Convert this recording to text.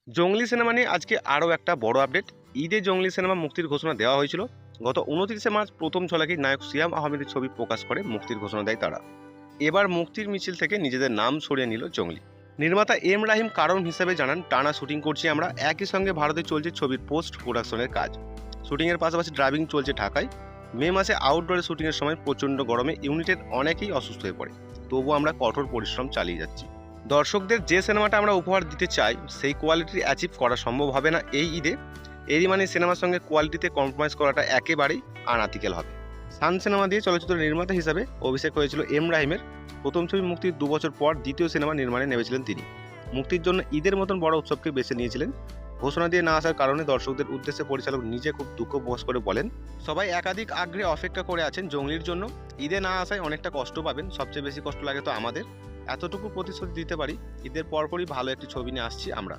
জঙ্গলি cinema নিয়ে আজকে আরও একটা বড় আপডেট। ঈদে জঙ্গলি সিনেমা মুক্তির ঘোষণা দেওয়া হয়েছিল। গত 29শে মার্চ প্রথম ঝলকেই নায়ক সিয়াম আহমেদের ছবি প্রকাশ করে মুক্তির ঘোষণা দেয় তারা। এবার মুক্তির মিছিল থেকে নিজেদের নাম সরিয়ে নিল জঙ্গলি। নির্মাতা এম রাহিম কারণ হিসেবে জানান, টানা শুটিং করছি আমরা, একই সঙ্গে ভারতে চলছে ছবির পোস্ট প্রোডাকশনের কাজ। শুটিংয়ের পাশাপাশি ড্রাইভিং চলছে ঢাকায়। মে মাসে আউটডোরে শুটিংয়ের সময় প্রচণ্ড গরমে ইউনিটের অনেকেই অসুস্থ হয়ে পড়ে, তবুও আমরা কঠোর পরিশ্রম চালিয়ে যাচ্ছি। দর্শকদের যে সিনেমাটা আমরা উপহার দিতে চাই সেই কোয়ালিটি অ্যাচিভ করা সম্ভব হবে না এই ঈদে। এরই মানে সিনেমার সঙ্গে কোয়ালিটিতে কম্প্রোমাইজ করাটা একেবারেই আনএথিক্যাল হবে। সান সিনেমা দিয়ে চলচ্চিত্র নির্মাতা হিসাবে অভিষেক হয়েছিল এম রাহিমের। প্রথম ছবি মুক্তির 2 বছর পর দ্বিতীয় সিনেমা নির্মাণে নেমেছিলেন তিনি। মুক্তির জন্য ঈদের মতন বড় উৎসবকে বেছে নিয়েছিলেন। ঘোষণা দিয়ে না আসার কারণে দর্শকদের উদ্দেশ্যে পরিচালক নিজে খুব দুঃখ প্রকাশ করে বলেন, সবাই একাধিক আগ্রহে অপেক্ষা করে আছেন জঙ্গলির জন্য। ঈদে না আসায় অনেকটা কষ্ট পাবেন, সবচেয়ে বেশি কষ্ট লাগে তো আমাদের। এতটুকু প্রতিশ্রুতি দিতে পারি, ঈদের পরপরই ভালো একটি ছবি নিয়ে আসছি আমরা।